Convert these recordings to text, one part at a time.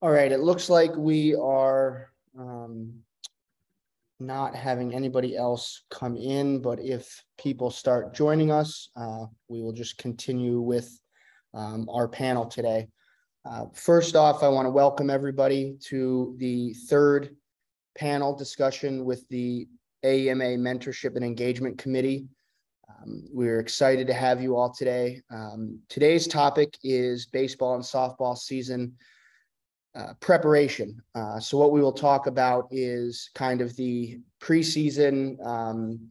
All right, it looks like we are not having anybody else come in, but if people start joining us, we will just continue with our panel today. First off, I want to welcome everybody to the third panel discussion with the AEMA Mentorship and Engagement Committee. We're excited to have you all today. Today's topic is baseball and softball season preparation. So what we will talk about is kind of the preseason,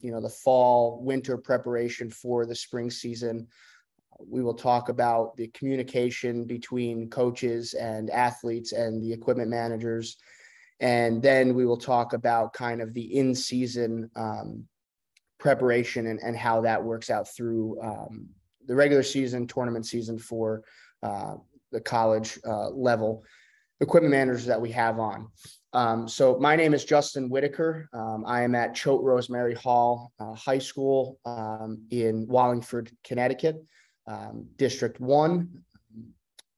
the fall, winter preparation for the spring season. We will talk about the communication between coaches and athletes and the equipment managers. And then we will talk about kind of the in-season preparation and how that works out through the regular season, tournament season for the college level equipment managers that we have on. So my name is Justin Whitaker. I am at Choate Rosemary Hall High School in Wallingford, Connecticut, District 1.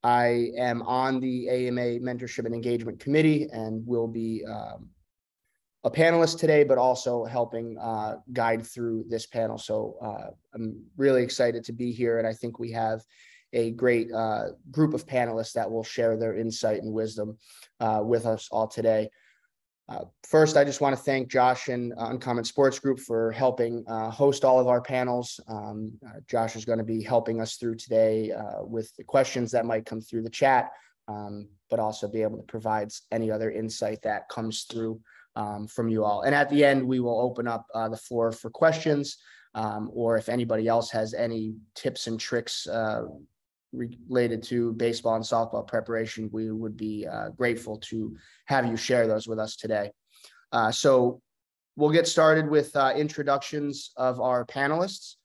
I am on the AEMA Mentorship and Engagement Committee and will be a panelist today, but also helping guide through this panel. So I'm really excited to be here, and I think we have a great group of panelists that will share their insight and wisdom with us all today. First, I just want to thank Josh and Uncommon Sports Group for helping host all of our panels. Josh is going to be helping us through today with the questions that might come through the chat, but also be able to provide any other insight that comes through from you all. And at the end, we will open up the floor for questions, or if anybody else has any tips and tricks related to baseball and softball preparation, we would be grateful to have you share those with us today. So we'll get started with introductions of our panelists.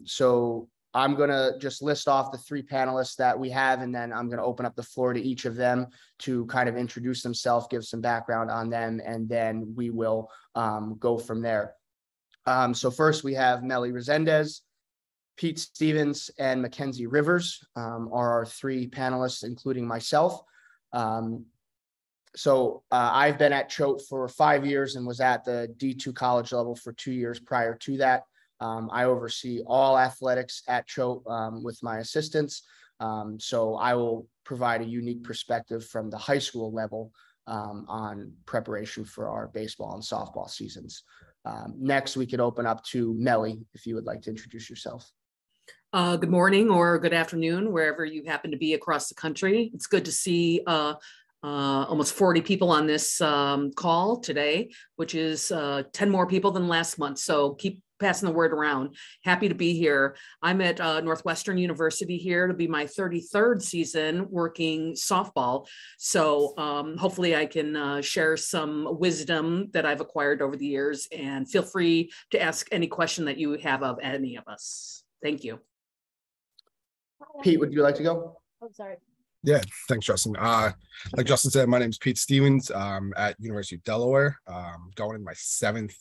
So I'm going to just list off the three panelists that we have, and then I'm going to open up the floor to each of them to kind of introduce themselves, give some background on them, and then we will go from there. So first we have Melly Resendez, Pete Stevens, and Mackenzie Rivers are our three panelists, including myself. So I've been at Choate for 5 years and was at the D2 college level for 2 years prior to that. I oversee all athletics at Choate with my assistants. So I will provide a unique perspective from the high school level on preparation for our baseball and softball seasons. Next, we could open up to Melly, if you would like to introduce yourself. Good morning or good afternoon, wherever you happen to be across the country. It's good to see almost 40 people on this call today, which is 10 more people than last month. So keep passing the word around. Happy to be here. I'm at Northwestern University here to be my 33rd season working softball. So hopefully I can share some wisdom that I've acquired over the years, and feel free to ask any question that you have of any of us. Thank you. Pete, would you like to go? Oh, sorry. Yeah, thanks, Justin. Like Justin said, my name is Pete Stevens. At University of Delaware, going in my 7th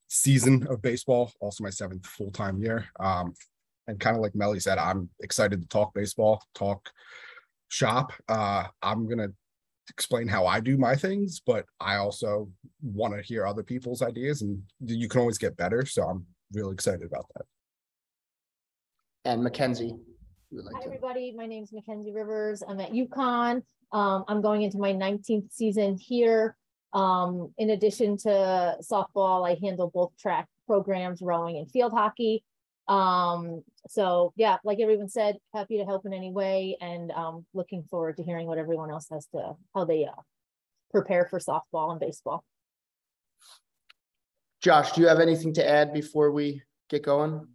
season of baseball, also my 7th full-time year. And kind of like Melly said, I'm excited to talk baseball, talk shop. I'm going to explain how I do my things, but I also want to hear other people's ideas, and you can always get better. So I'm really excited about that. And Mackenzie. Hi, everybody. My name is Mackenzie Rivers. I'm at UConn. I'm going into my 19th season here. In addition to softball, I handle both track programs, rowing and field hockey. So yeah, like everyone said, happy to help in any way, and looking forward to hearing what everyone else has to, how they prepare for softball and baseball. Josh, do you have anything to add before we get going?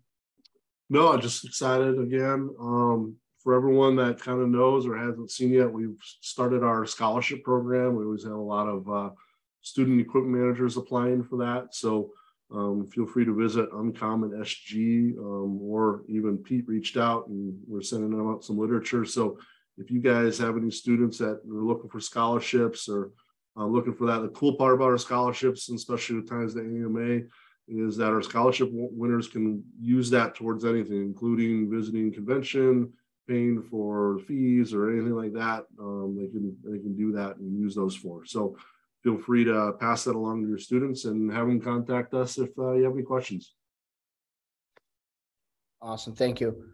No, I'm just excited again. For everyone that kind of knows or hasn't seen yet, we've started our scholarship program. We always have a lot of student equipment managers applying for that. So feel free to visit Uncommon SG, or even Pete reached out and we're sending them out some literature. So if you guys have any students that are looking for scholarships or looking for that, the cool part about our scholarships, and especially with times the AEMA, is that our scholarship winners can use that towards anything, including visiting convention, paying for fees or anything like that, they can do that and use those for. So feel free to pass that along to your students and have them contact us if you have any questions. Awesome, thank you.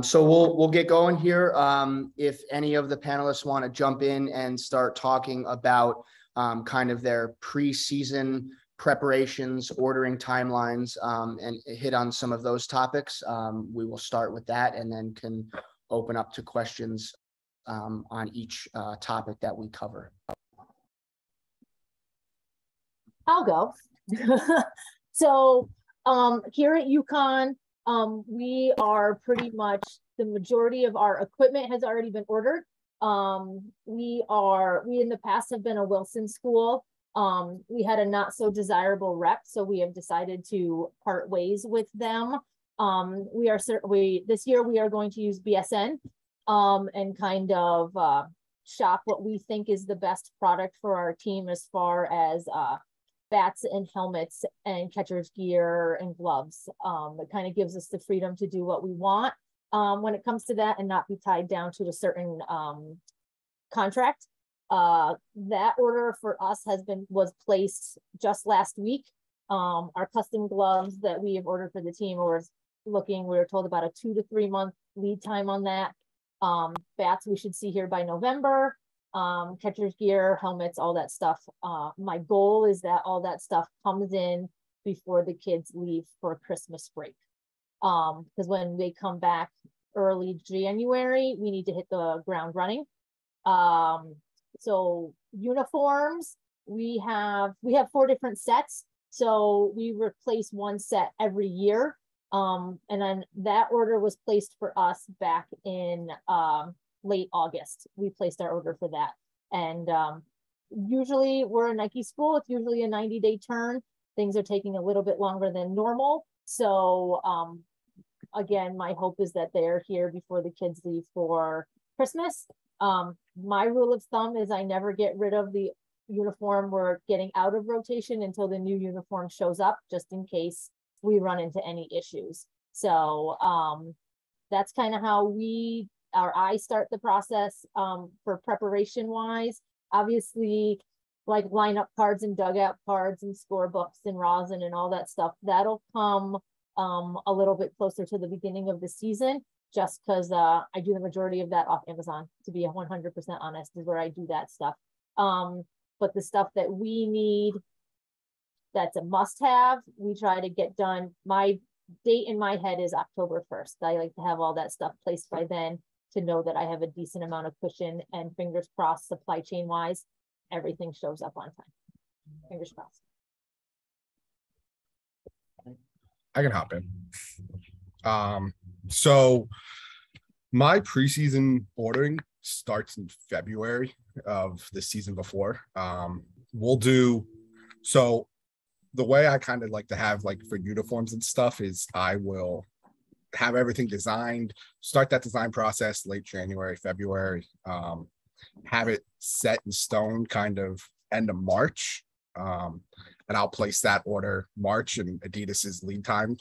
So we'll get going here. If any of the panelists want to jump in and start talking about kind of their preseason preparations, ordering timelines, and hit on some of those topics, we will start with that and then can open up to questions on each topic that we cover. I'll go. So here at UConn, we are pretty much, the majority of our equipment has already been ordered. We in the past have been a Wilson school. We had a not so desirable rep, so we have decided to part ways with them. This year we are going to use BSN and kind of shop what we think is the best product for our team as far as bats and helmets and catcher's gear and gloves. It kind of gives us the freedom to do what we want when it comes to that and not be tied down to a certain contract. That order for us was placed just last week. Our custom gloves that we have ordered for the team we were told about a 2 to 3 month lead time on that. Bats we should see here by November. Catcher's gear, helmets, all that stuff. My goal is that all that stuff comes in before the kids leave for Christmas break. Because when they come back early January, we need to hit the ground running. So uniforms, we have 4 different sets. So we replace one set every year. And then that order was placed for us back in late August. We placed our order for that. And usually we're a Nike school. It's usually a 90-day turn. Things are taking a little bit longer than normal. So again, my hope is that they're here before the kids leave for Christmas. My rule of thumb is I never get rid of the uniform we're getting out of rotation until the new uniform shows up, just in case we run into any issues. So that's kind of how I start the process for preparation wise. Obviously, like lineup cards and dugout cards and score books and rosin and all that stuff, that'll come a little bit closer to the beginning of the season, just because I do the majority of that off Amazon, to be 100% honest, is where I do that stuff. But the stuff that we need, that's a must-have, we try to get done. My date in my head is October 1st. I like to have all that stuff placed by then to know that I have a decent amount of cushion, and fingers crossed, supply chain wise, everything shows up on time. Fingers crossed. I can hop in. So my preseason ordering starts in February of the season before. So the way I kind of like to have, like, for uniforms and stuff, is I will have everything designed, start that design process late January, February, have it set in stone kind of end of March. And I'll place that order March, and Adidas's lead time,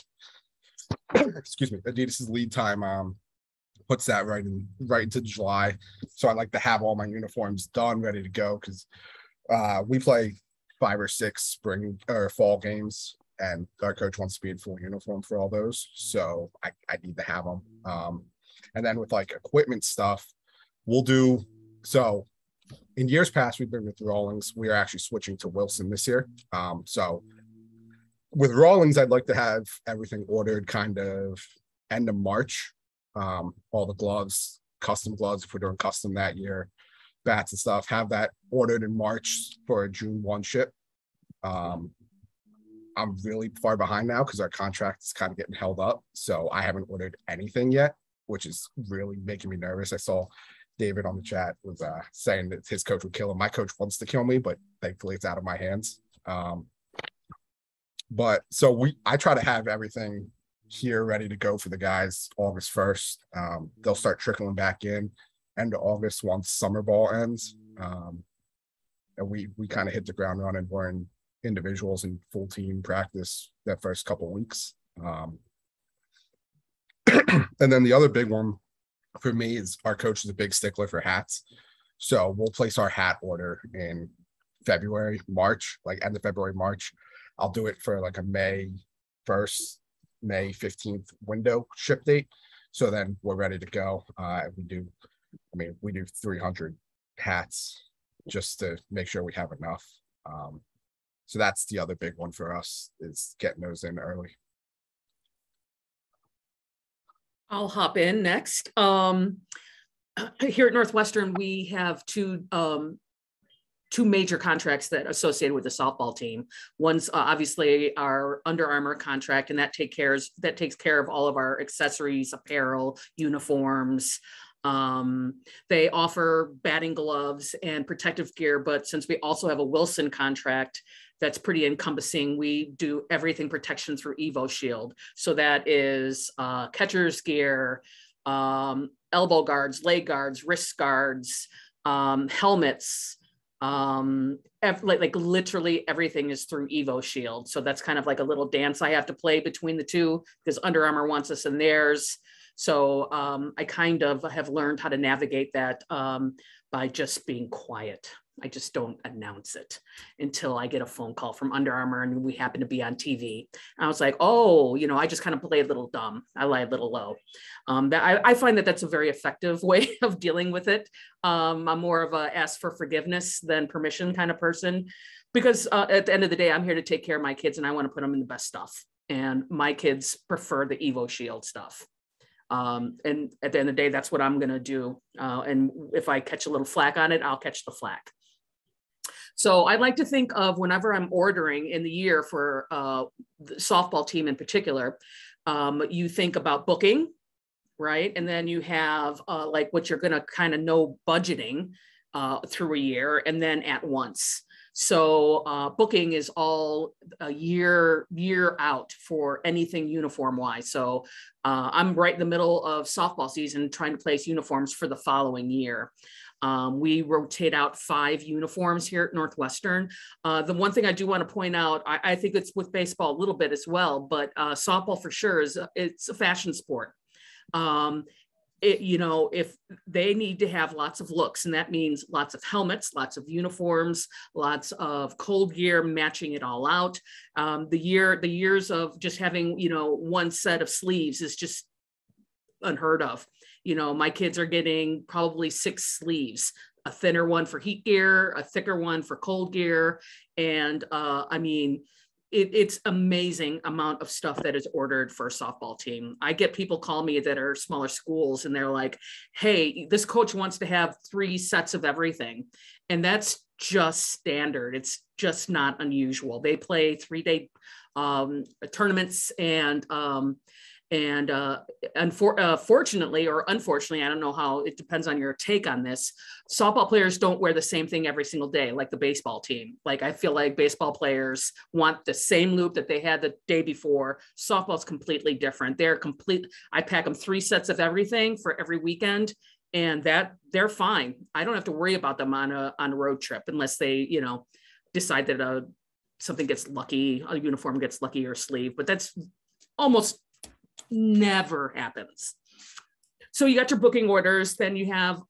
Adidas's lead time puts that right into July. So I like to have all my uniforms done, ready to go, because we play 5 or 6 spring or fall games, and our coach wants to be in full uniform for all those. So I need to have them. And then with like equipment stuff, so in years past, we've been with Rawlings. We are actually switching to Wilson this year. So with Rawlings, I'd like to have everything ordered kind of end of March. All the gloves, custom gloves, if we're doing custom that year, bats and stuff, have that ordered in March for a June 1 ship. I'm really far behind now because our contract is kind of getting held up. So I haven't ordered anything yet, which is really making me nervous. I saw David on the chat was saying that his coach would kill him. My coach wants to kill me, but thankfully it's out of my hands. But so I try to have everything here ready to go for the guys August 1st. They'll start trickling back in end of August once summer ball ends. And we kind of hit the ground running. We're in individuals and full team practice that first couple of weeks. And then the other big one for me is our coach is a big stickler for hats. So we'll place our hat order in February, March, like end of February, March. I'll do it for like a May 1st, May 15th window ship date. So then we're ready to go. We do 300 hats just to make sure we have enough. So that's the other big one for us, is getting those in early. I'll hop in next. Here at Northwestern, we have two major contracts that are associated with the softball team. One's obviously our Under Armour contract, and that takes care of all of our accessories, apparel, uniforms. They offer batting gloves and protective gear, but since we also have a Wilson contract that's pretty encompassing, we do everything protection through EvoShield. So that is catcher's gear, elbow guards, leg guards, wrist guards, helmets, like literally everything is through EvoShield. So that's kind of like a little dance I have to play between the two, because Under Armour wants us in theirs. So I kind of have learned how to navigate that by just being quiet. I just don't announce it until I get a phone call from Under Armour and we happen to be on TV. And I was like, oh, I just kind of play a little dumb. I lie a little low. I find that that's a very effective way of dealing with it. I'm more of a ask for forgiveness than permission kind of person, because at the end of the day, I'm here to take care of my kids and I want to put them in the best stuff. And my kids prefer the EvoShield stuff. And at the end of the day, that's what I'm going to do. And if I catch a little flack on it, I'll catch the flack. So I like to think of whenever I'm ordering in the year for the softball team in particular, you think about booking, right? And then you have like what you're going to kind of know budgeting through a year, and then at once. So booking is all a year out for anything uniform wise. So I'm right in the middle of softball season trying to place uniforms for the following year. We rotate out 5 uniforms here at Northwestern. The one thing I do want to point out, I think it's with baseball a little bit as well, but softball for sure it's a fashion sport. If they need to have lots of looks, and that means lots of helmets, lots of uniforms, lots of cold gear, matching it all out. The years of just having, one set of sleeves is just unheard of. My kids are getting probably 6 sleeves, a thinner one for heat gear, a thicker one for cold gear. And it's amazing amount of stuff that is ordered for a softball team. I get people call me that are smaller schools and they're like, hey, this coach wants to have 3 sets of everything. And that's just standard. It's just not unusual. They play 3-day tournaments fortunately or unfortunately, I don't know how, it depends on your take on this. Softball players don't wear the same thing every single day, like the baseball team. Like I feel like baseball players want the same loop that they had the day before. Softball's completely different. I pack them 3 sets of everything for every weekend, and that they're fine. I don't have to worry about them on a road trip unless they, decide that something gets lucky, a uniform gets lucky or sleeve, but that's almost never happens. So you got your booking orders, then you have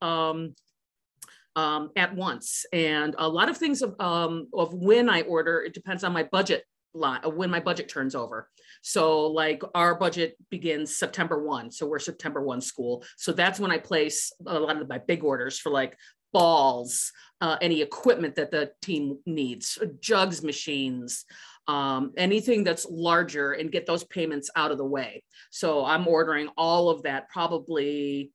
at once, and a lot of things of when I order, it depends on my budget line, when my budget turns over. So like our budget begins September 1, so we're September 1 school. So that's when I place a lot of my big orders for like balls, any equipment that the team needs, jugs, machines, anything that's larger, and get those payments out of the way. So I'm ordering all of that probably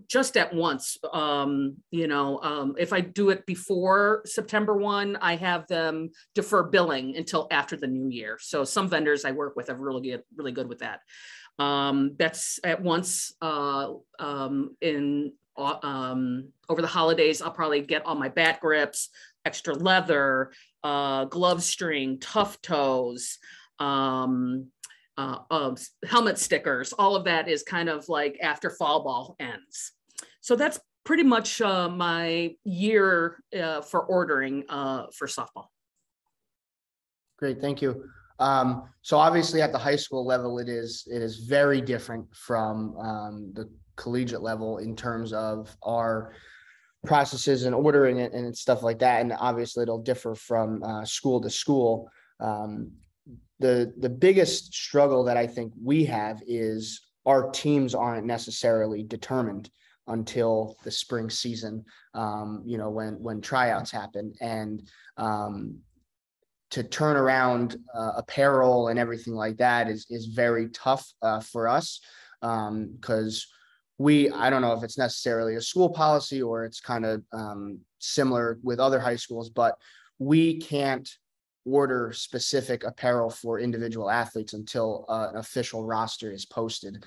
just at once. If I do it before September 1, I have them defer billing until after the new year. So some vendors I work with are really good with that. That's at once. Over the holidays, I'll probably get all my bat grips, extra leather, glove string, tough toes, helmet stickers. All of that is kind of like after fall ball ends. So that's pretty much my year for ordering for softball. Great, thank you. So obviously at the high school level, it is very different from collegiate level in terms of our processes and ordering it and stuff like that. And obviously it'll differ from school to school. The biggest struggle that I think we have is our teams aren't necessarily determined until the spring season, when tryouts happen. And to turn around apparel and everything like that is very tough for us, because I don't know if it's necessarily a school policy or it's kind of similar with other high schools, but we can't order specific apparel for individual athletes until an official roster is posted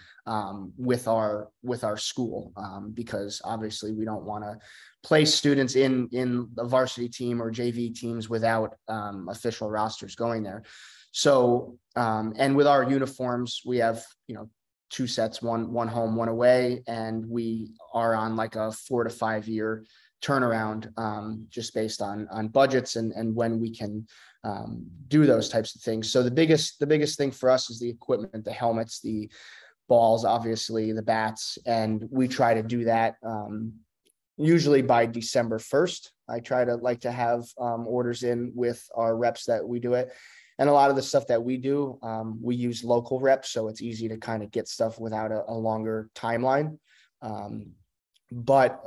with our school, because obviously we don't want to place students in the varsity team or JV teams without official rosters going there. So and with our uniforms, we have 2 sets, one home, one away, and we are on like a 4 to 5 year turnaround, just based on budgets and when we can do those types of things. So the biggest thing for us is the equipment, the helmets, the balls, obviously the bats, and we try to do that usually by December 1st. I try to have orders in with our reps that we do it. And a lot of the stuff that we do, we use local reps, so it's easy to kind of get stuff without a longer timeline. But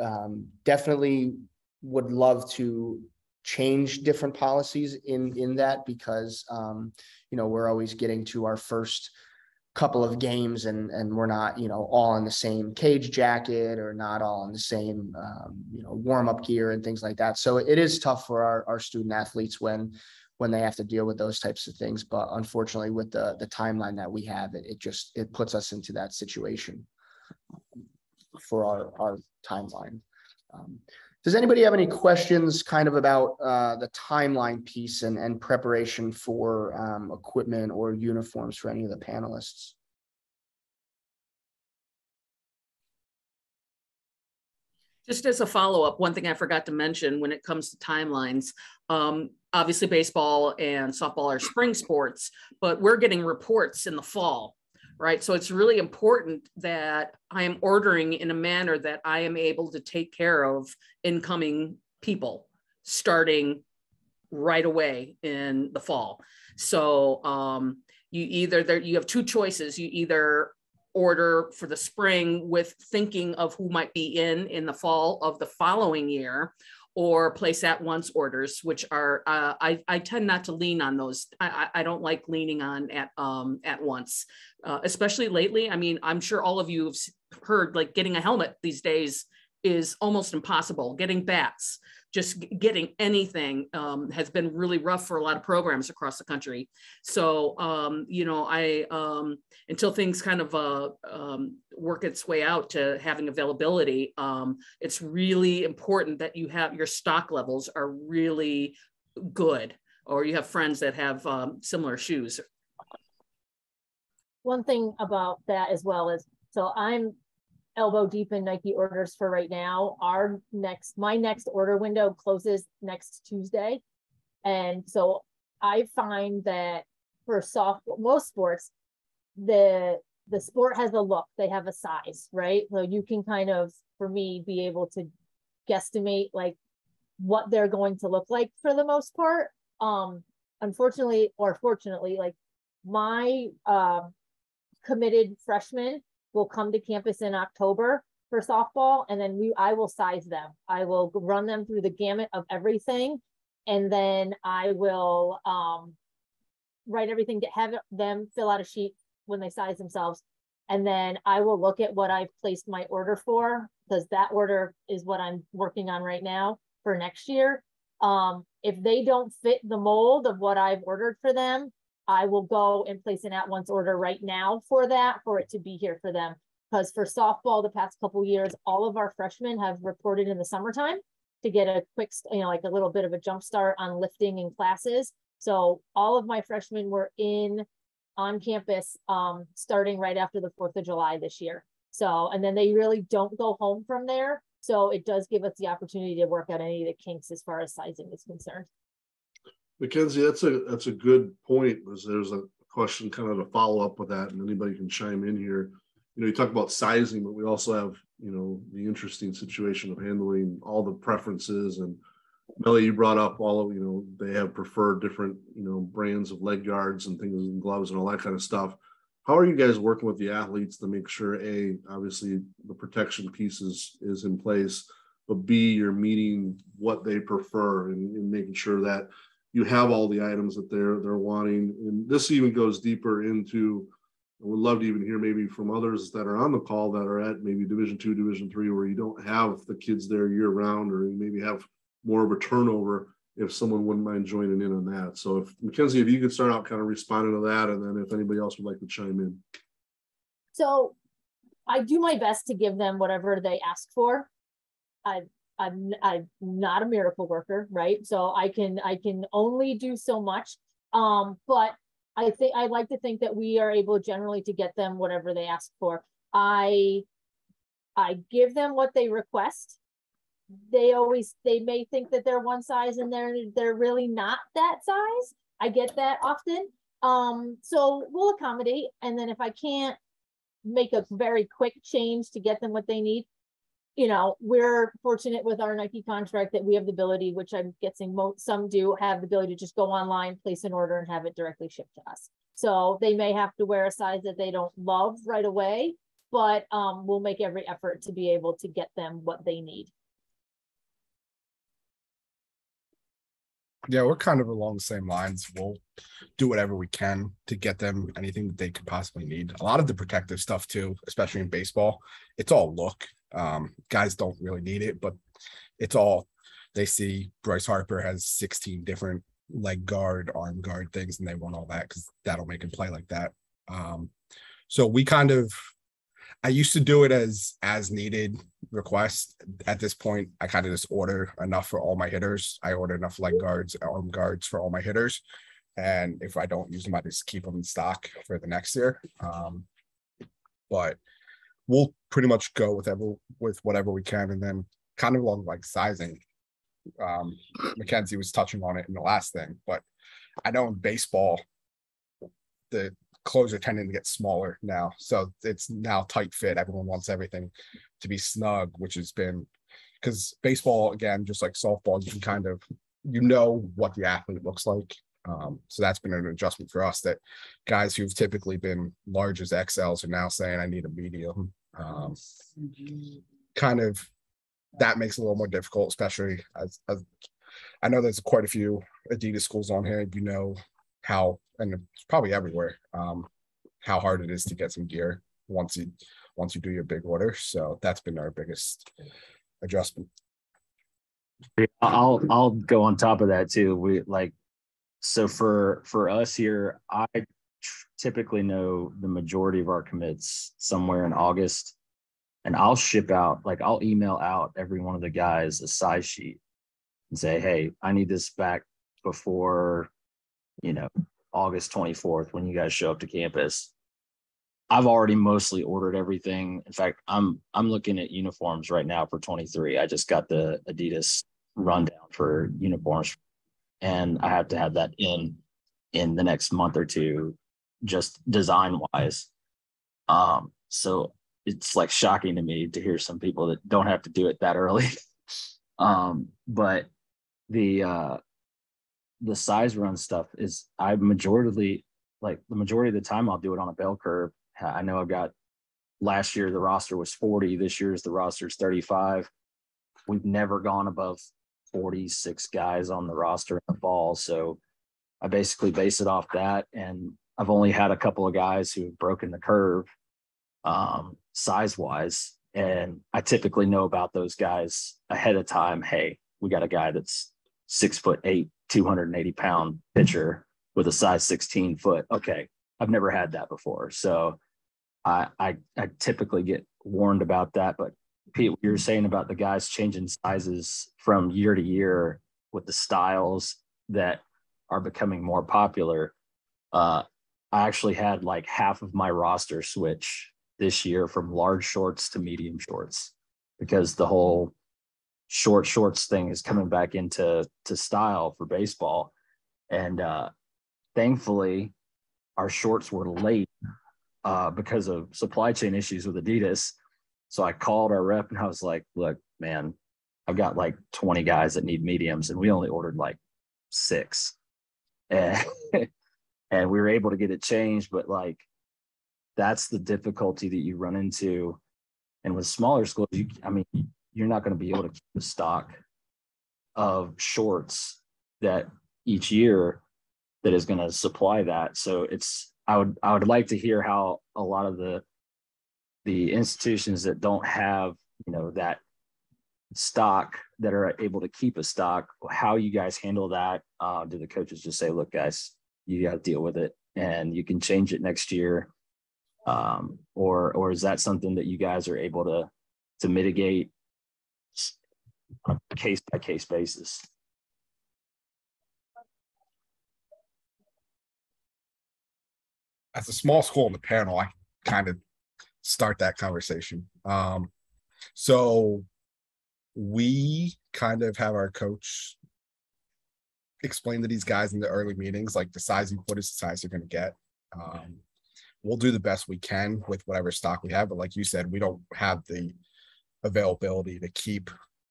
definitely would love to change different policies in that, because we're always getting to our first couple of games and we're not all in the same cage jacket or not all in the same warm-up gear and things like that. So it is tough for our student athletes when they have to deal with those types of things. But unfortunately, with the timeline that we have, it puts us into that situation for our timeline. Does anybody have any questions kind of about the timeline piece and preparation for equipment or uniforms for any of the panelists? Just as a follow-up, one thing I forgot to mention when it comes to timelines, obviously baseball and softball are spring sports, but we're getting reports in the fall, right? So it's really important that I am ordering in a manner that I am able to take care of incoming people starting right away in the fall. So you have 2 choices. You either order for the spring with thinking of who might be in the fall of the following year, or place at once orders, which are I tend not to lean on those. I don't like leaning on at once, especially lately. I mean, I'm sure all of you have heard, like, getting a helmet these days is almost impossible. Getting bats, just getting anything has been really rough for a lot of programs across the country. So, until things kind of work its way out to having availability, it's really important that you have your stock levels are really good, or you have friends that have similar shoes. One thing about that as well is, so I'm elbow deep in Nike orders for right now. My next order window closes next Tuesday. And so I find that for most sports, the sport has a look, they have a size, right? So you can kind of, for me, be able to guesstimate like what they're going to look like for the most part. Unfortunately, or fortunately, like my committed freshmen will come to campus in October for softball, and then I will size them. I will run them through the gamut of everything, and then I will write everything, have them fill out a sheet when they size themselves, and then I will look at what I've placed my order for, because that order is what I'm working on right now for next year. If they don't fit the mold of what I've ordered for them, I will go and place an at-once order right now for it to be here for them. Because for softball, the past couple of years, all of our freshmen have reported in the summertime to get a quick, like a little bit of a jump start on lifting in classes. So all of my freshmen were on campus starting right after the 4th of July this year. So, and then they really don't go home from there. So it does give us the opportunity to work out any of the kinks as far as sizing is concerned. Mackenzie, that's a good point. There's a question kind of to follow up with that, and anybody can chime in here. you talk about sizing, but we also have, the interesting situation of handling all the preferences. And Melly, you brought up all of, they have preferred different, brands of leg guards and things and gloves and all that kind of stuff. How are you guys working with the athletes to make sure, A, obviously the protection piece is in place, but B, you're meeting what they prefer and making sure that you have all the items that they're wanting. And this even goes deeper into, I would love to even hear maybe from others that are on the call that are at maybe Division II, Division III, where you don't have the kids there year round, or you maybe have more of a turnover, if someone wouldn't mind joining in on that. So if Mackenzie, if you could start out kind of responding to that, and then if anybody else would like to chime in. So I do my best to give them whatever they ask for. I'm not a miracle worker, right? So I can only do so much. But I like to think that we are able generally to get them whatever they ask for. I give them what they request. They may think that they're one size and they're really not that size. I get that often. So we'll accommodate. And then if I can't make a very quick change to get them what they need, we're fortunate with our Nike contract that we have the ability, which I'm guessing some do have the ability to just go online, place an order, and have it directly shipped to us. So they may have to wear a size that they don't love right away, but we'll make every effort to be able to get them what they need. Yeah, we're kind of along the same lines. We'll do whatever we can to get them anything that they could possibly need. A lot of the protective stuff too, especially in baseball, it's all look. Guys don't really need it, but it's all, they see Bryce Harper has 16 different leg guard, arm guard things, and they want all that because that'll make him play like that. So we kind of, I used to do it as needed request. At this point, I kind of just order enough for all my hitters. I order enough leg guards, arm guards for all my hitters. And if I don't use them, I just keep them in stock for the next year. But we'll pretty much go with whatever we can. And then kind of along like sizing, Mackenzie was touching on it in the last thing, but I know in baseball, the clothes are tending to get smaller now. So it's now tight fit. Everyone wants everything to be snug, which has been, because baseball, again, just like softball, you can kind of, what the athlete looks like. So that's been an adjustment for us, that guys who've typically been large as XLs are now saying, I need a medium. Kind of, that makes it a little more difficult, especially as I know there's quite a few Adidas schools on here, how, and it's probably everywhere, how hard it is to get some gear once you do your big order. So that's been our biggest adjustment. I'll go on top of that too. So for us here, I typically know the majority of our commits somewhere in August, and I'll I'll email out every one of the guys a size sheet and say, hey, I need this back before, August 24th, when you guys show up to campus. I've already mostly ordered everything. In fact, I'm looking at uniforms right now for 23. I just got the Adidas rundown for uniforms, and I have to have that in the next month or two, just design wise. So it's like shocking to me to hear some people that don't have to do it that early. But the size run stuff is, the majority of the time I'll do it on a bell curve. I know I've got, last year the roster was 40, this year's the roster is 35. We've never gone above 46 guys on the roster in the fall. So I basically base it off that. And I've only had a couple of guys who've broken the curve size wise. And I typically know about those guys ahead of time. Hey, we got a guy that's 6'8", 280-pound pitcher with a size 16 foot. Okay. I've never had that before. So I typically get warned about that. But Pete, what you were saying about the guys changing sizes from year to year with the styles that are becoming more popular. I actually had like half of my roster switch this year from large shorts to medium shorts, because the whole short shorts thing is coming back into style for baseball. And thankfully our shorts were late because of supply chain issues with Adidas. So I called our rep and I was like, look, man, I've got like 20 guys that need mediums and we only ordered like 6. And, and we were able to get it changed. But like, that's the difficulty that you run into. And with smaller schools, you're not going to be able to keep the stock of shorts that each year that is going to supply that. So I would like to hear how a lot of the institutions that don't have, that stock, that are able to keep a stock, how you guys handle that. Do the coaches just say, look, guys, you got to deal with it and you can change it next year? Or is that something that you guys are able to mitigate on a case by case basis? As a small school in the panel, I kind of start that conversation. So we kind of have our coach explain to these guys in the early meetings, like the size you put is the size you're going to get. We'll do the best we can with whatever stock we have. But like you said, we don't have the availability to keep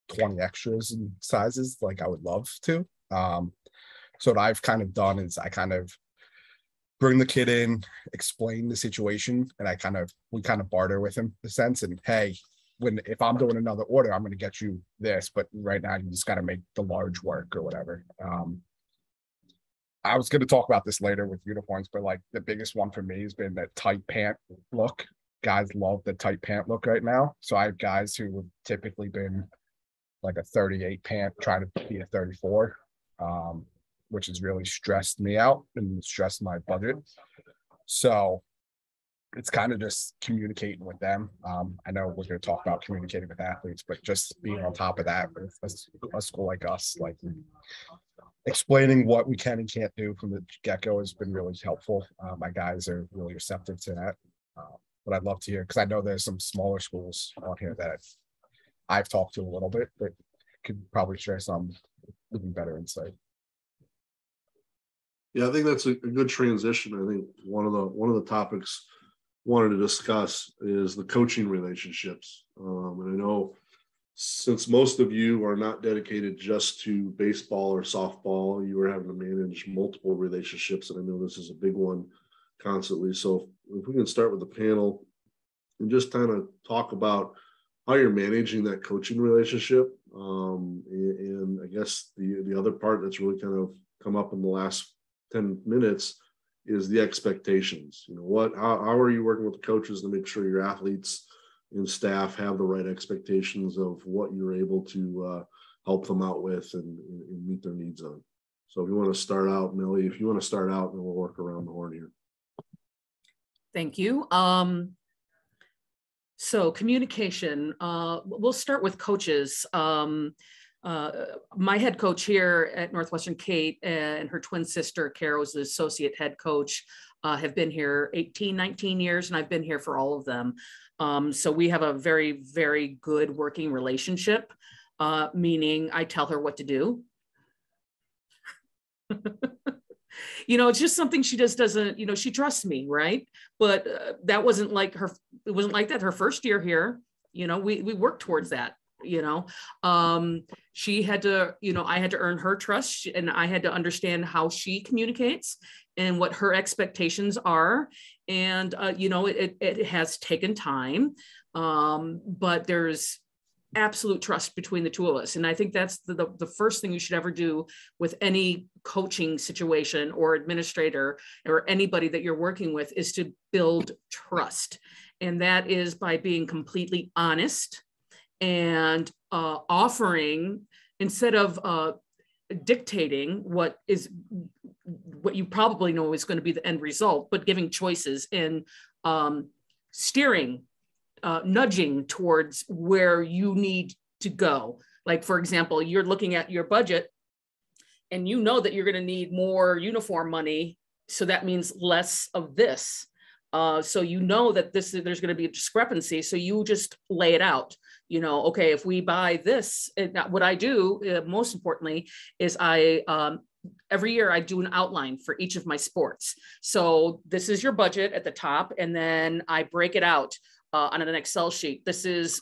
20 extras in sizes like I would love to. So what I've kind of done is I kind of bring the kid in, explain the situation, and we kind of barter with him in a sense. And hey, if I'm doing another order, I'm going to get you this, but right now you just got to make the large work or whatever. I was going to talk about this later with uniforms, but like the biggest one for me has been that tight pant look. Guys love the tight pant look right now. So I have guys who have typically been like a 38 pant trying to be a 34, which has really stressed me out and stressed my budget. So it's kind of just communicating with them. I know we're going to talk about communicating with athletes, but just being on top of that with a school like us, like explaining what we can and can't do from the get-go has been really helpful. My guys are really receptive to that. But I'd love to hear, because I know there's some smaller schools on here that I've talked to a little bit, but could probably share some even better insight. Yeah, I think that's a good transition. I think one of the topics wanted to discuss is the coaching relationships. And I know since most of you are not dedicated just to baseball or softball, you are having to manage multiple relationships. And I know this is a big one constantly. So if we can start with the panel and just kind of talk about how you're managing that coaching relationship. And I guess the other part that's really kind of come up in the last 10 minutes is the expectations. How are you working with the coaches to make sure your athletes and staff have the right expectations of what you're able to help them out with and meet their needs on? So if you want to start out, Millie, and then we'll work around the horn here. Thank you. So communication, we'll start with coaches. My head coach here at Northwestern, Kate, and her twin sister, Carol, is the associate head coach, have been here 18, 19 years, and I've been here for all of them. So we have a very, very good working relationship, meaning I tell her what to do. It's just something she just doesn't, she trusts me, right? But that wasn't like her, it wasn't like that her first year here. We worked towards that. She had to, I had to earn her trust, and I had to understand how she communicates and what her expectations are. And, it has taken time, but there's absolute trust between the two of us. And I think that's the first thing you should ever do with any coaching situation or administrator or anybody that you're working with, is to build trust. And that is by being completely honest and offering, instead of dictating what you probably know is going to be the end result, but giving choices and steering, nudging towards where you need to go. Like, for example, you're looking at your budget and you know that you're going to need more uniform money. So that means less of this. So you know that there's going to be a discrepancy. So you just lay it out. Okay, if we buy this, what I do, most importantly, is every year I do an outline for each of my sports. So this is your budget at the top, and then I break it out on an Excel sheet. This is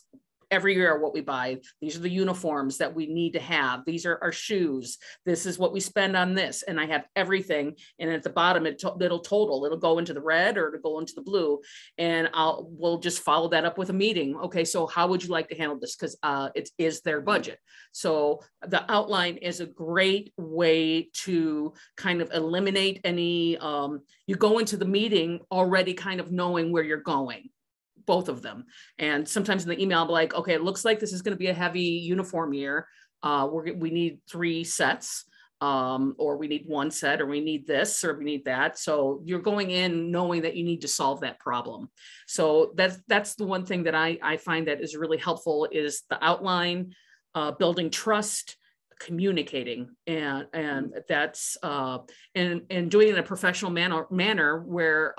every year what we buy. These are the uniforms that we need to have. These are our shoes. This is what we spend on this. And I have everything. And at the bottom, it'll total. It'll go into the red or it'll go into the blue. And we'll just follow that up with a meeting. Okay, so how would you like to handle this? Because it is their budget. So the outline is a great way to kind of eliminate any, you go into the meeting already kind of knowing where you're going. Both of them. And sometimes in the email, I'll be like, okay, it looks like this is going to be a heavy uniform year. We need 3 sets, or we need 1 set, or we need this, or we need that. So you're going in knowing that you need to solve that problem. So that's the one thing that I find that is really helpful is the outline, building trust, communicating, and that's and doing it in a professional manner where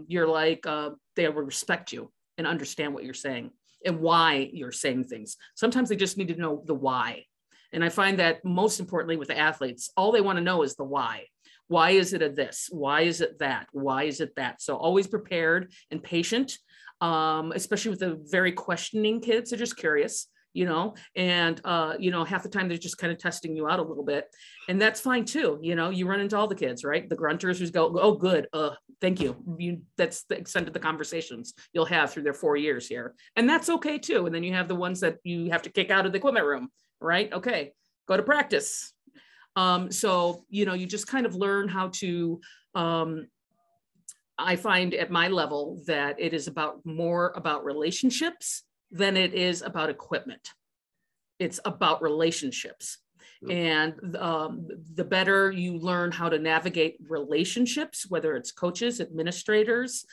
you're like they will respect you and understand what you're saying and why you're saying things. Sometimes they just need to know the why. And I find that most importantly with the athletes, all they want to know is the why. Why is it a this? Why is it that? Why is it that? So always prepared and patient, especially with the very questioning kids. They're just curious, and half the time they're just kind of testing you out a little bit, and that's fine too. You run into all the kids, right? The grunters who go, oh, good. Thank you. That's the extent of the conversations you'll have through their 4 years here. And that's okay too. And then you have the ones that you have to kick out of the equipment room, right? Okay, go to practice. So, you just kind of learn how to, I find at my level that it is more about relationships than it is about equipment. It's about relationships. And the better you learn how to navigate relationships, whether it's coaches, administrators,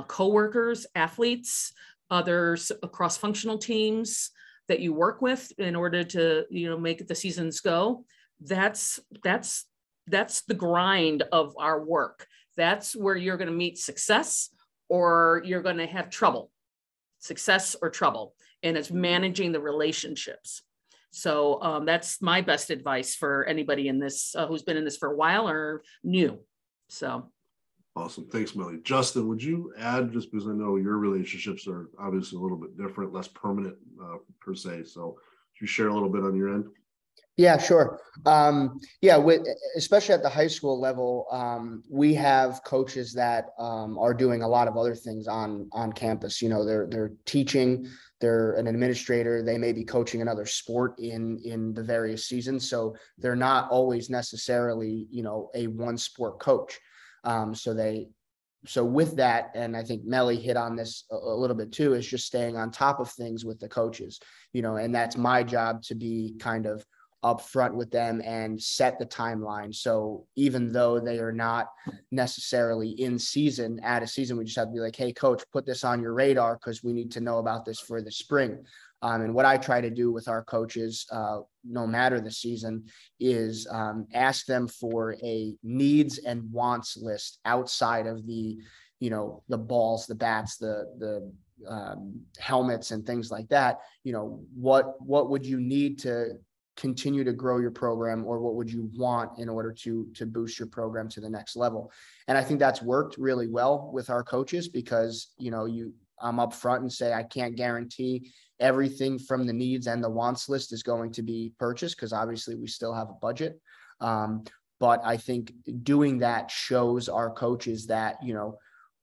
coworkers, athletes, others, cross-functional teams that you work with in order to, make the seasons go. That's the grind of our work. That's where you're going to meet success or you're going to have trouble. Success or trouble, and it's managing the relationships. So that's my best advice for anybody in this who's been in this for a while or new. So awesome. Thanks, Melly. Justin, would you add, just because I know your relationships are obviously a little bit different, less permanent per se. So would you share a little bit on your end? Yeah, sure. Especially at the high school level, we have coaches that are doing a lot of other things on campus. They're teaching, they're an administrator, they may be coaching another sport in the various seasons. So they're not always necessarily, a one sport coach. So with that, and I think Melly hit on this a little bit too, is just staying on top of things with the coaches, and that's my job to be kind of upfront with them and set the timeline. So even though they are not necessarily in season at a season, we just have to be like, hey, coach, put this on your radar because we need to know about this for the spring. And what I try to do with our coaches, no matter the season, is ask them for a needs and wants list outside of the balls, the bats, the helmets and things like that. What would you need to continue to grow your program, or what would you want in order to boost your program to the next level? And I think that's worked really well with our coaches because, I'm upfront and say, I can't guarantee everything from the needs and the wants list is going to be purchased because obviously we still have a budget. But I think doing that shows our coaches that,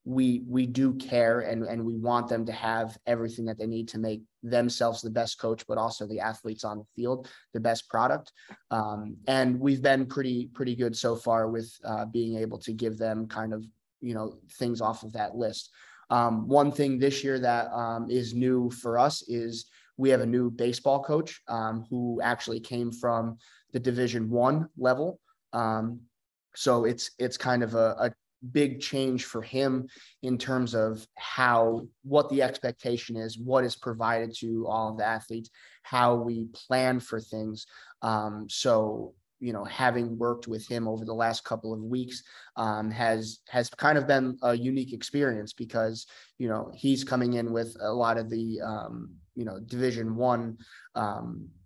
we do care and we want them to have everything that they need to make themselves the best coach, but also the athletes on the field, the best product. And we've been pretty good so far with being able to give them kind of, things off of that list. One thing this year that is new for us is we have a new baseball coach who actually came from the Division I level. So it's kind of a big change for him in terms of what the expectation is, what is provided to all of the athletes, how we plan for things. So, having worked with him over the last couple of weeks has kind of been a unique experience because, he's coming in with a lot of the, Division I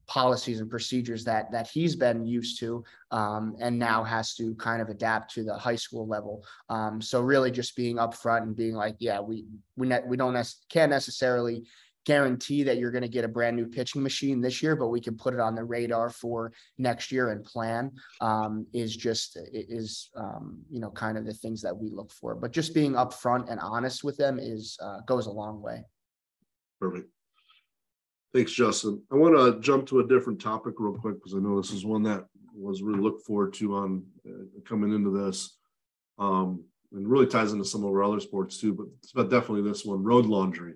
policies and procedures that he's been used to, and now has to kind of adapt to the high school level. So really just being upfront and being like, yeah, we can't necessarily guarantee that you're going to get a brand new pitching machine this year, but we can put it on the radar for next year and plan, is kind of the things that we look for. But just being upfront and honest with them goes a long way. Perfect. Thanks, Justin. I want to jump to a different topic real quick, because I know this is one that was really looked forward to on coming into this, and really ties into some of our other sports too, but it's about definitely this one, road laundry.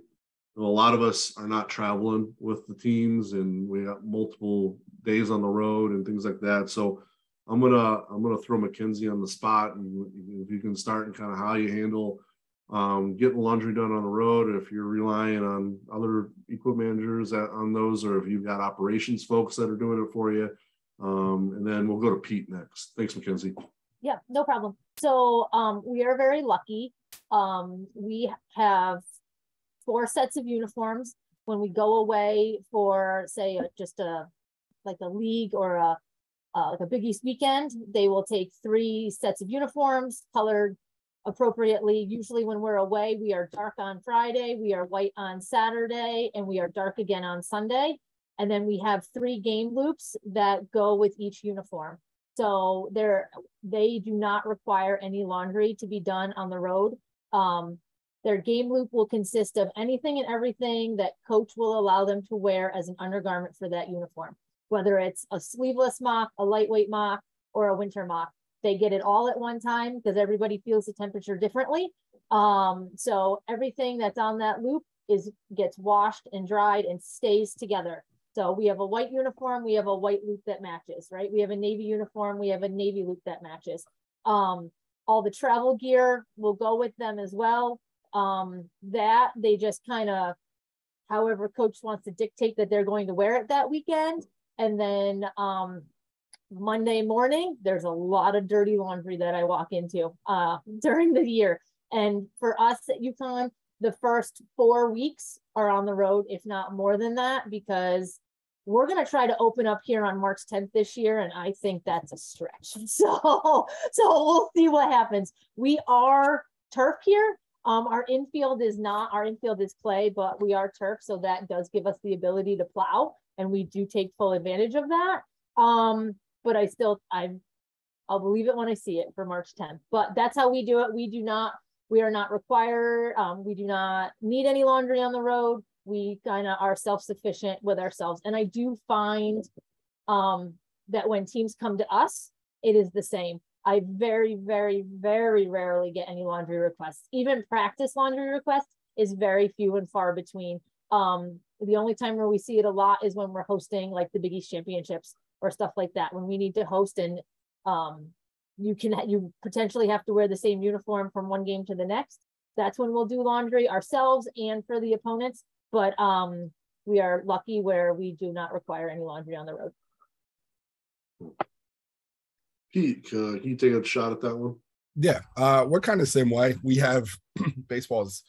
A lot of us are not traveling with the teams, and we got multiple days on the road and things like that. So I'm gonna throw Mackenzie on the spot, and if you can start and kind of how you handle getting laundry done on the road, if you're relying on other equipment managers on those, or if you've got operations folks that are doing it for you. And then we'll go to Pete next. Thanks, Mackenzie. Yeah, no problem. So we are very lucky. We have 4 sets of uniforms. When we go away for, say, just a league or like a Big East weekend, they will take 3 sets of uniforms colored appropriately. Usually when we're away, we are dark on Friday, we are white on Saturday, and we are dark again on Sunday. And then we have 3 game loops that go with each uniform. So they do not require any laundry to be done on the road. Their game loop will consist of anything and everything that coach will allow them to wear as an undergarment for that uniform, whether it's a sleeveless mock, a lightweight mock, or a winter mock. They get it all at one time because everybody feels the temperature differently. So everything that's on that loop gets washed and dried and stays together. So we have a white uniform, we have a white loop that matches, right? We have a navy uniform, we have a navy loop that matches. All the travel gear will go with them as well. That they just kind of, however coach wants to dictate that they're going to wear it that weekend. And then Monday morning, there's a lot of dirty laundry that I walk into during the year. And for us at UConn, the first 4 weeks are on the road, if not more than that, because we're going to try to open up here on March 10th this year. And I think that's a stretch. So we'll see what happens. We are turf here. Our infield is clay, but we are turf. So that does give us the ability to plow, and we do take full advantage of that. But I'll believe it when I see it for March 10th, but that's how we do it. We are not required. We do not need any laundry on the road. We kind of are self-sufficient with ourselves. And I do find that when teams come to us, it is the same. I very, very, very rarely get any laundry requests. Even practice laundry requests is very few and far between. The only time where we see it a lot is when we're hosting like the Big East championships or stuff like that. When we need to host and you potentially have to wear the same uniform from one game to the next. That's when we'll do laundry ourselves and for the opponents. But we are lucky where we do not require any laundry on the road. Pete, can you take a shot at that one? Yeah, we're kind of the same way. We have baseball's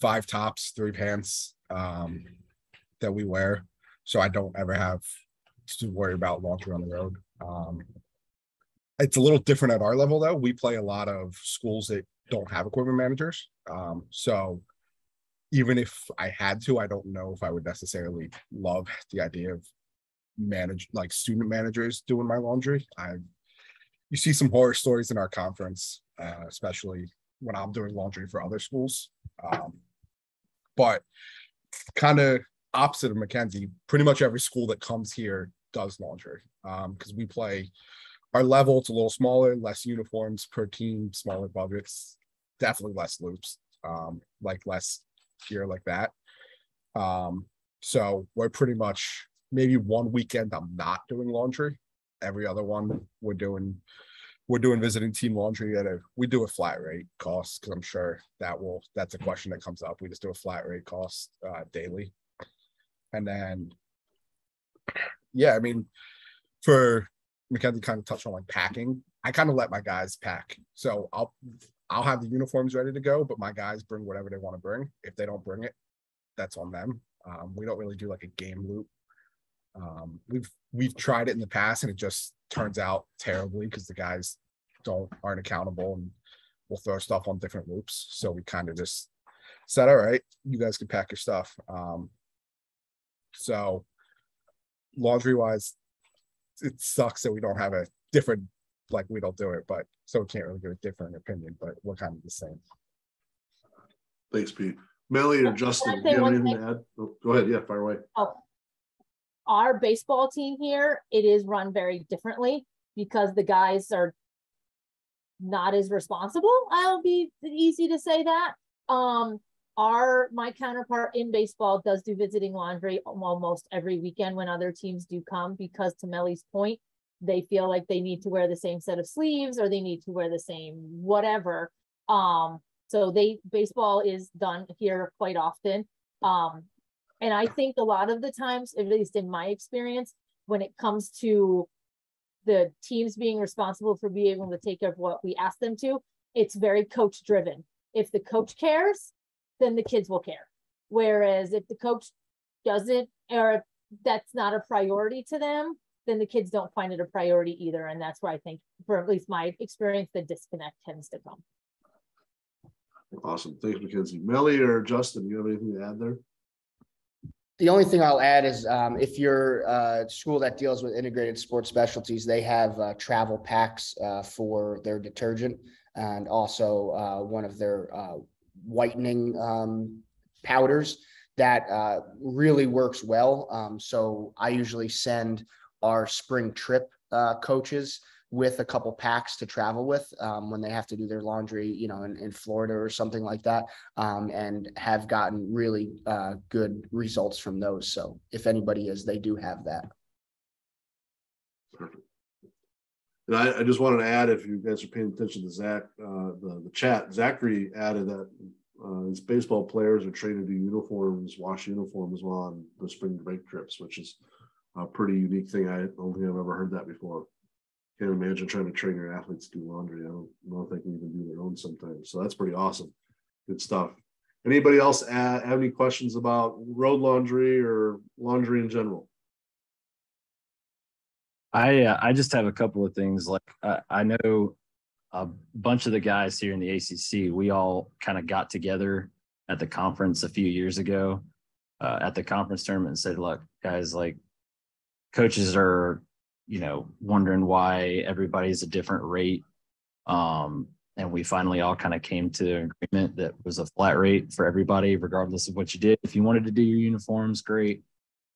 5 tops, 3 pants that we wear. So I don't ever have to worry about laundry on the road. It's a little different at our level, though. We play a lot of schools that don't have equipment managers. So even if I had to, I don't know if I would necessarily love the idea of student managers doing my laundry. You see some horror stories in our conference, especially when I'm doing laundry for other schools. But kind of opposite of Mackenzie, pretty much every school that comes here does laundry because we play our level. It's a little smaller, less uniforms per team, smaller budgets, definitely less loops, less gear like that. So we're pretty much maybe one weekend I'm not doing laundry. Every other one we're doing visiting team laundry we do a flat rate cost, because I'm sure that's a question that comes up. We just do a flat rate cost daily. And then yeah, I mean, for Mackenzie kind of touched on like packing, I kind of let my guys pack. So I'll have the uniforms ready to go, but my guys bring whatever they want to bring. If they don't bring it, that's on them. We don't really do like a game loop. We've tried it in the past and it just turns out terribly because the guys aren't accountable and we'll throw stuff on different loops. So we kind of just said, all right, you guys can pack your stuff. So laundry wise, it sucks that we don't have a different, like we don't do it, but so we can't really give a different opinion, but we're kind of the same. Thanks, Pete. Melly or Justin, do you have anything to add? Oh, go ahead. Yeah, fire away. Oh, our baseball team here, it is run very differently because the guys are not as responsible. I'll be easy to say that. My counterpart in baseball does do visiting laundry almost every weekend when other teams do come, because to Melly's point, they feel like they need to wear the same set of sleeves or they need to wear the same whatever. So baseball is done here quite often. And I think a lot of the times, at least in my experience, when it comes to the teams being responsible for being able to take care of what we ask them to, it's very coach driven. If the coach cares, then the kids will care. Whereas if the coach doesn't, or if that's not a priority to them, then the kids don't find it a priority either. And that's where I think, for at least my experience, the disconnect tends to come. Awesome. Thanks, Mackenzie. Melly or Justin, do you have anything to add there? The only thing I'll add is if you're a school that deals with integrated sports specialties, they have travel packs for their detergent, and also one of their whitening powders that really works well. So I usually send our spring trip coaches with a couple packs to travel with when they have to do their laundry, in Florida or something like that, and have gotten really good results from those. So if anybody is, they do have that. Perfect. And I just wanted to add, if you guys are paying attention to Zach, the chat, Zachary added that his baseball players are trained to do wash uniforms while on the spring break trips, which is a pretty unique thing. I don't think I've ever heard that before. Can't imagine trying to train your athletes to do laundry. I don't know if they can even do their own sometimes. So that's pretty awesome. Good stuff. Anybody else have any questions about road laundry or laundry in general? I just have a couple of things. Like I know a bunch of the guys here in the ACC, we all kind of got together at the conference a few years ago at the conference tournament and said, look, guys, like coaches are, wondering why everybody's a different rate. And we finally all kind of came to an agreement that was a flat rate for everybody, regardless of what you did. If you wanted to do your uniforms, great.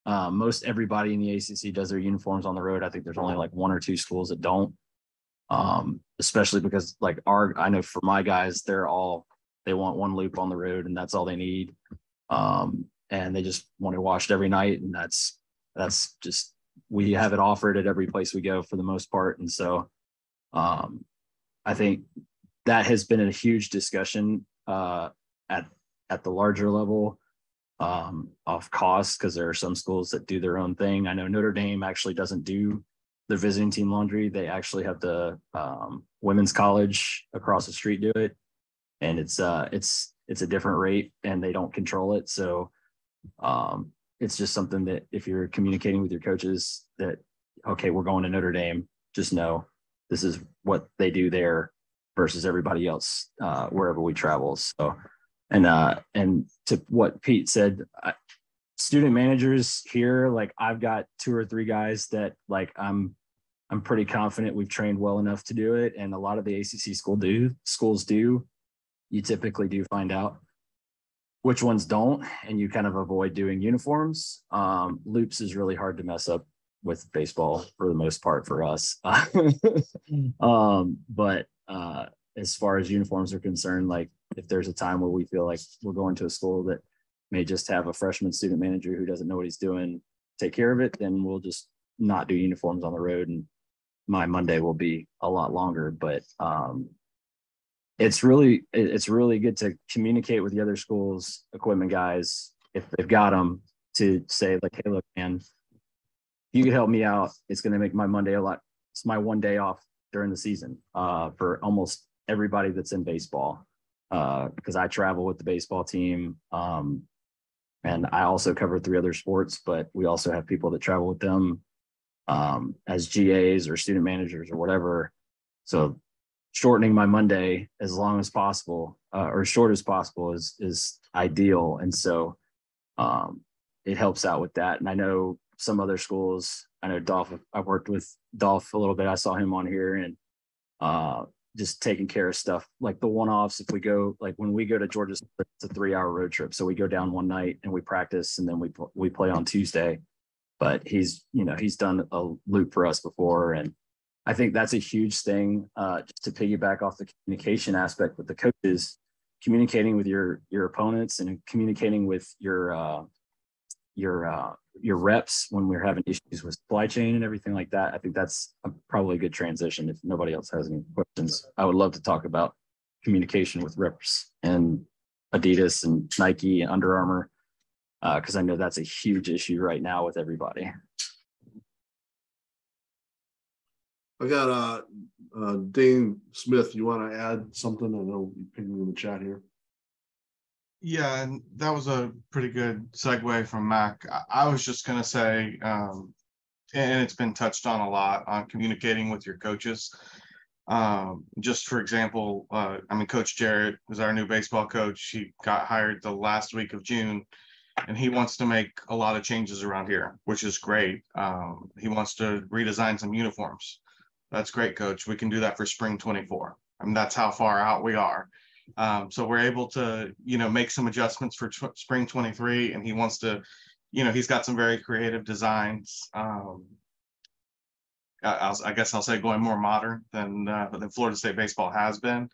Most everybody in the ACC does their uniforms on the road. I think there's only like one or two schools that don't, especially because I know for my guys, they want one loop on the road and that's all they need. And they just want it washed every night. And that's just, we have it offered at every place we go for the most part. And so I think that has been a huge discussion at the larger level of cost, because there are some schools that do their own thing. I know Notre Dame actually doesn't do their visiting team laundry. They actually have the women's college across the street do it. And it's a different rate and they don't control it. So it's just something that if you're communicating with your coaches that, okay, we're going to Notre Dame, just know this is what they do there versus everybody else wherever we travel. So, and to what Pete said, student managers here, like I've got 2 or 3 guys that like I'm pretty confident we've trained well enough to do it. And a lot of the ACC schools do. You typically do find out which ones don't, and you kind of avoid doing uniforms. Loops is really hard to mess up with baseball for the most part for us. But as far as uniforms are concerned, like if there's a time where we feel like we're going to a school that may just have a freshman student manager who doesn't know what he's doing, take care of it, then we'll just not do uniforms on the road. And my Monday will be a lot longer, but it's really good to communicate with the other schools, equipment guys, if they've got them, to say like, hey, look, man, you could help me out. It's going to make my Monday it's my one day off during the season for almost everybody that's in baseball, because I travel with the baseball team. And I also cover 3 other sports, but we also have people that travel with them as GAs or student managers or whatever. So shortening my Monday as long as possible or short as possible is ideal. And so it helps out with that. And I know some other schools, I know Dolph, I've worked with Dolph a little bit. I saw him on here and just taking care of stuff like the one-offs. If we go, like when we go to Georgia, it's a 3-hour road trip. So we go down one night and we practice and then we play on Tuesday. But he's done a loop for us before. And I think that's a huge thing, just to piggyback off the communication aspect with the coaches, communicating with your opponents and communicating with your reps when we're having issues with supply chain and everything like that. I think that's probably a good transition. If nobody else has any questions, I would love to talk about communication with reps and Adidas and Nike and Under Armour, because I know that's a huge issue right now with everybody. I got Dane Smith. You want to add something? I know you pinged me in the chat here. Yeah, and that was a pretty good segue from Mac. I was just going to say, and it's been touched on a lot, on communicating with your coaches. Just for example, Coach Jarrett is our new baseball coach. He got hired the last week of June, and he wants to make a lot of changes around here, which is great. He wants to redesign some uniforms. That's great, Coach. We can do that for spring 24. That's how far out we are. So we're able to, make some adjustments for spring 23, and he wants to, he's got some very creative designs. I guess I'll say going more modern than Florida State baseball has been.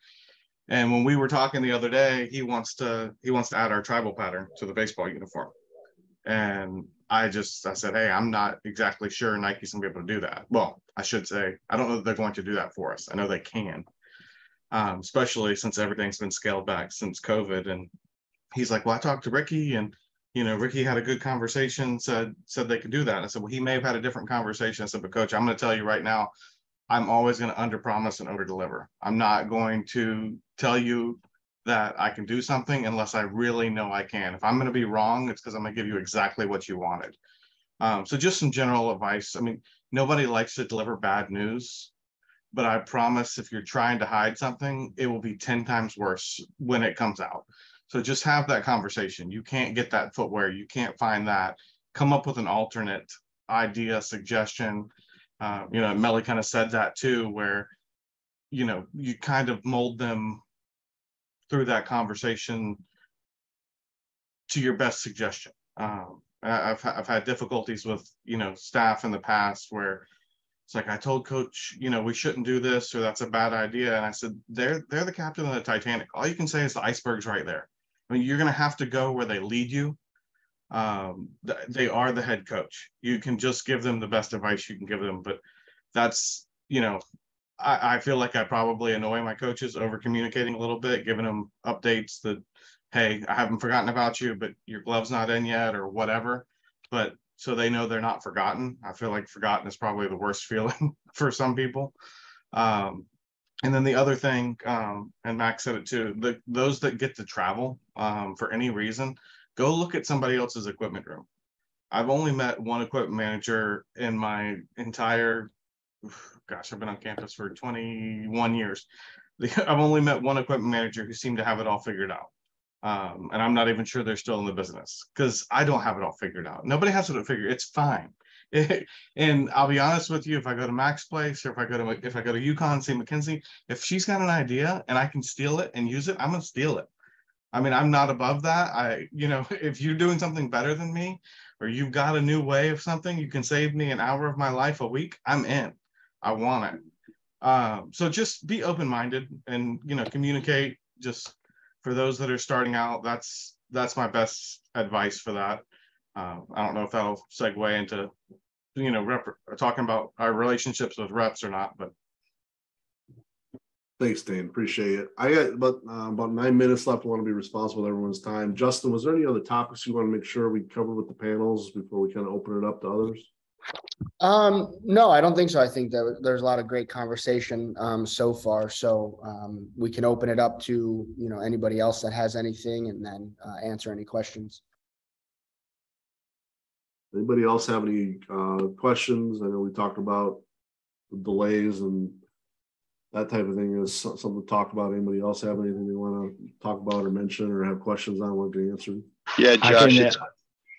And when we were talking the other day, he wants to add our tribal pattern to the baseball uniform. And I said, hey, I'm not exactly sure Nike's gonna be able to do that. Well, I should say, I don't know that they're going to do that for us. I know they can, especially since everything's been scaled back since COVID. And he's like, well, I talked to Ricky, and Ricky had a good conversation, said they could do that. And I said, well, he may have had a different conversation. I said, but Coach, I'm going to tell you right now, I'm always going to underpromise and overdeliver. I'm not going to tell you that I can do something unless I really know I can. If I'm going to be wrong, it's because I'm going to give you exactly what you wanted. So just some general advice. Nobody likes to deliver bad news, but I promise if you're trying to hide something, it will be 10 times worse when it comes out. So just have that conversation. You can't get that footwear. You can't find that. Come up with an alternate idea, suggestion. Melly kind of said that too, where, you kind of mold them through that conversation to your best suggestion. I've had difficulties with, staff in the past where it's like, I told Coach, we shouldn't do this, or that's a bad idea. And I said, they're the captain of the Titanic. All you can say is the iceberg's right there. You're going to have to go where they lead you. They are the head coach. You can just give them the best advice you can give them. But that's, I feel like I probably annoy my coaches over communicating a little bit, giving them updates that, hey, I haven't forgotten about you, but your glove's not in yet, or whatever. But so they know they're not forgotten. I feel like forgotten is probably the worst feeling for some people. And then the other thing, and Max said it too, those that get to travel for any reason, go look at somebody else's equipment room. I've only met one equipment manager in my entire, I've been on campus for 21 years. I've only met one equipment manager who seemed to have it all figured out. And I'm not even sure they're still in the business, because I don't have it all figured out. Nobody has it figured. It's fine. And I'll be honest with you, if I go to Mac's place, or if I go to UConn, St. Mackenzie, if she's got an idea and I can steal it and use it, I'm gonna steal it. I'm not above that. If you're doing something better than me, or you've got a new way of something, you can save me an hour of my life a week, I'm in. I want it. So just be open-minded and communicate. Just for those that are starting out, that's my best advice for that. I don't know if that'll segue into talking about our relationships with reps or not, but Thanks, Dane. Appreciate it. I got about 9 minutes left. I want to be responsible with everyone's time. Justin, was there any other topics you want to make sure we cover with the panels before we kind of open it up to others? No, I don't think so. I think that there's a lot of great conversation so far. So we can open it up to anybody else that has anything, and then answer any questions. Anybody else have any questions? I know we talked about the delays and that type of thing is something to talk about. Anybody else have anything they want to talk about or mention or have questions on want to answer? Yeah, Josh.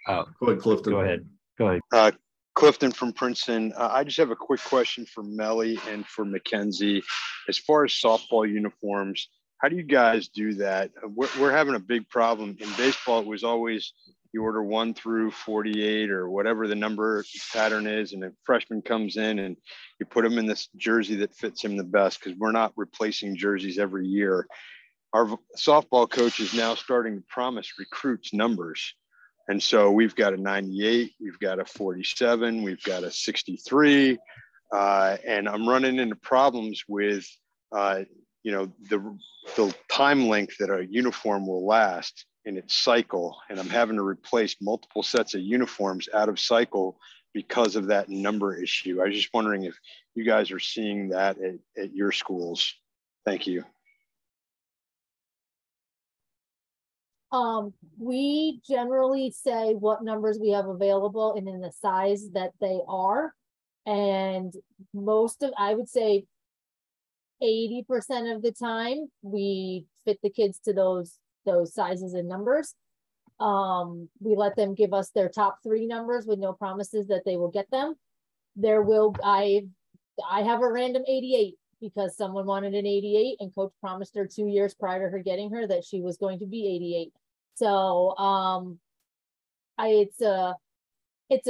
Go ahead, Clifton. Go ahead. Clifton from Princeton. I just have a quick question for Melly and for Mackenzie. As far as softball uniforms, how do you guys do that? We're having a big problem. In baseball, it was always you order 1 through 48 or whatever the number pattern is, and a freshman comes in and you put him in this jersey that fits him the best, because we're not replacing jerseys every year. Our softball coach is now starting to promise recruits numbers. And so we've got a 98, we've got a 47, we've got a 63, and I'm running into problems with, the time length that a uniform will last in its cycle. And I'm having to replace multiple sets of uniforms out of cycle because of that number issue. I was just wondering if you guys are seeing that at your schools. Thank you. We generally say what numbers we have available and in the size that they are. And I would say 80% of the time we fit the kids to those sizes and numbers. We let them give us their top 3 numbers with no promises that they will get them. I have a random 88 because someone wanted an 88 and coach promised her 2 years prior to her getting her that she was going to be 88. So it's a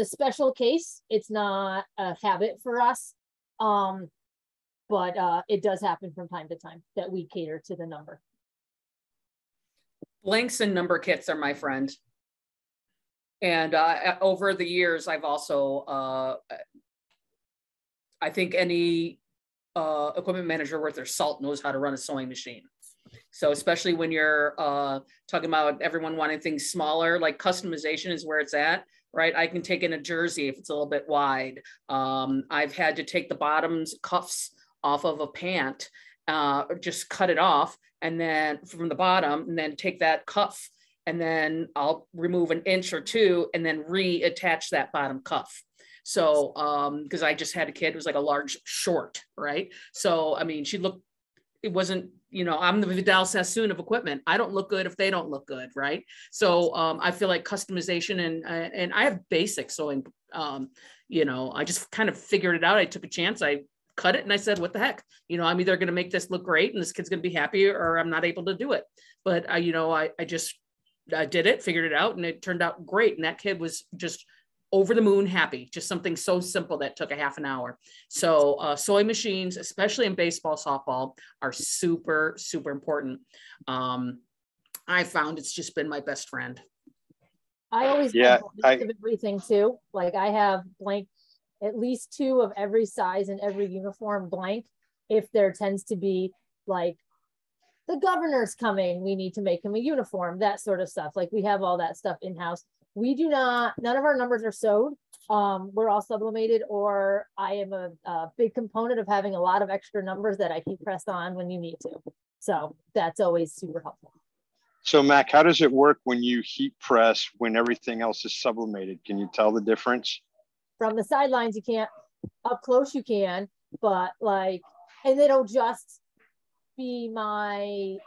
special case. It's not a habit for us. But it does happen from time to time that we cater to the number. Blanks and number kits are my friend. And over the years, I've also, I think any equipment manager worth their salt knows how to run a sewing machine. So especially when you're talking about everyone wanting things smaller, like customization is where it's at, right? I can take in a jersey if it's a little bit wide. I've had to take the bottoms cuffs off of a pant, just cut it off, and then from the bottom, and then take that cuff, and then I'll remove an inch or 2, and then reattach that bottom cuff. So, because I just had a kid who was like a large short, right? So, I mean, it wasn't, I'm the Vidal Sassoon of equipment. I don't look good if they don't look good, right? So I feel like customization and I have basic sewing, I just kind of figured it out. I took a chance. I cut it and I said, what the heck? I'm either going to make this look great and this kid's going to be happy, or I'm not able to do it. But I did it, figured it out, and it turned out great. And that kid was just over the moon happy. Just something so simple that took a half an hour. So sewing machines, especially in baseball, softball, are super, super important. I found it's just been my best friend. I always have everything too. Like I have blank, at least 2 of every size and every uniform blank. If there tends to be like the governor's coming, we need to make him a uniform, that sort of stuff. Like we have all that stuff in-house. None of our numbers are sewed. We're all sublimated, or I am a big component of having a lot of extra numbers that I keep pressed on when you need to. So that's always super helpful. So Mac, how does it work when you heat press when everything else is sublimated? Can you tell the difference? From the sidelines, you can't. Up close, you can. But and it'll just be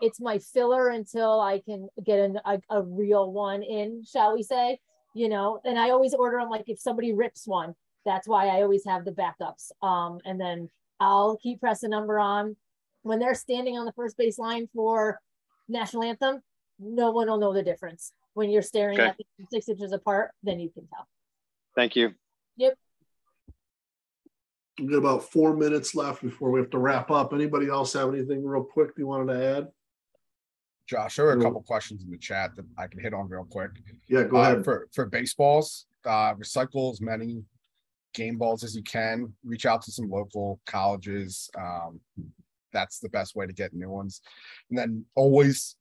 it's my filler until I can get a real one in, shall we say, and I always order them, like if somebody rips one, that's why I always have the backups. And then I'll keep press a number on when they're standing on the first base line for national anthem. No one will know the difference. When you're staring at them 6 inches apart, then you can tell. Thank you. Yep. We've got about 4 minutes left before we have to wrap up. Anybody else have anything real quick you wanted to add? Josh, there are a couple questions in the chat that I can hit on real quick. Yeah, go ahead. For baseballs, recycle as many game balls as you can. Reach out to some local colleges. That's the best way to get new ones. And then always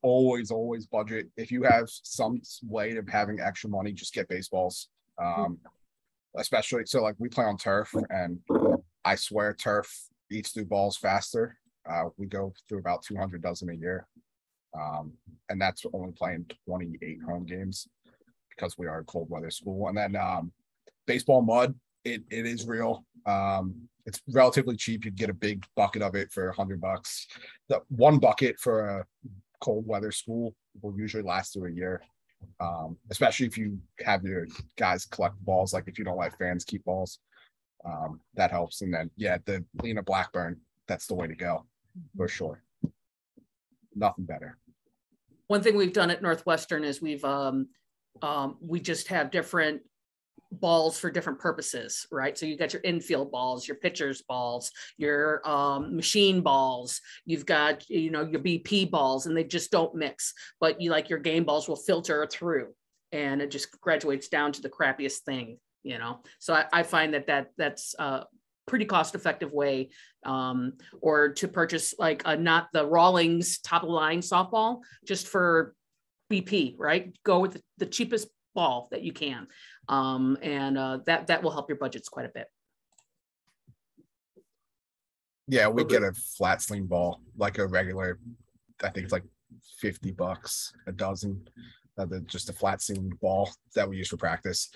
budget. If you have some way of having extra money, just get baseballs. Especially, so like we play on turf, and I swear turf eats through balls faster. We go through about 200 dozen a year. And that's only playing 28 home games because we are a cold weather school. And then baseball mud, it is real. It's relatively cheap. You'd get a big bucket of it for $100. The one bucket for a cold weather school will usually last through a year. Especially if you have your guys collect balls, like if you don't let fans keep balls, that helps. And then, yeah, the Lena Blackburn, that's the way to go for sure. Nothing better. One thing we've done at Northwestern is we just have different balls for different purposes, right? So you got your infield balls, your pitcher's balls, your machine balls, you've got, your BP balls, and they just don't mix, but your game balls will filter through and it just graduates down to the crappiest thing, So I find that's a pretty cost-effective way, or to purchase not the Rawlings top of the line softball, just for BP, right? Go with the cheapest ball that you can. That will help your budgets quite a bit. Yeah, we get a flat sling ball, like a regular, I think it's like $50 a dozen. Just a flat sling ball that we use for practice.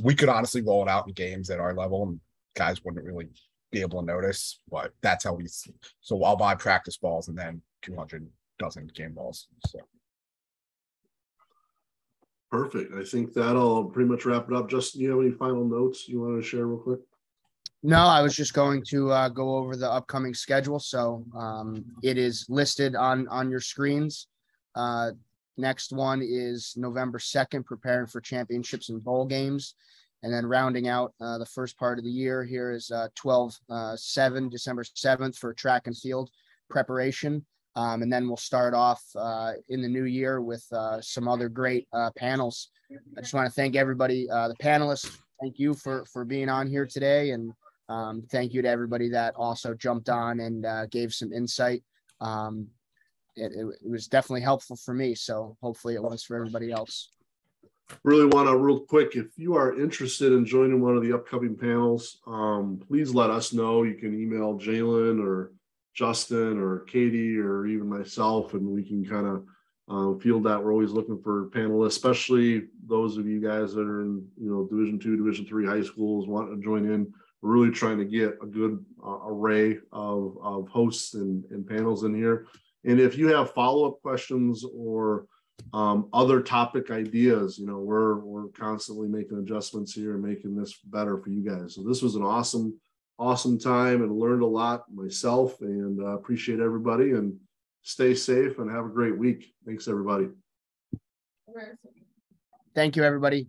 We could honestly roll it out in games at our level and guys wouldn't really be able to notice, but that's how so I'll buy practice balls and then 200 dozen game balls. So perfect. I think that'll pretty much wrap it up. Justin, do you have any final notes you want to share real quick? No, I was just going to go over the upcoming schedule. So it is listed on your screens. Next one is November 2nd, preparing for championships and bowl games. And then rounding out the first part of the year here is 12/7, December 7th for track and field preparation. And then we'll start off in the new year with some other great panels. I just want to thank everybody, the panelists. Thank you for being on here today. And thank you to everybody that also jumped on and gave some insight. It was definitely helpful for me. So hopefully it was for everybody else. Really want to real quick, if you are interested in joining one of the upcoming panels, please let us know. You can email Jalen or Justin or Katie or even myself, and we can kind of field that. We're always looking for panelists, especially those of you guys that are in Division II, Division III high schools wanting to join in. We're really trying to get a good array of hosts and panels in here. And if you have follow-up questions or other topic ideas, we're constantly making adjustments here and making this better for you guys. So this was an awesome time and learned a lot myself, and appreciate everybody, and stay safe and have a great week. Thanks, everybody. Thank you, everybody.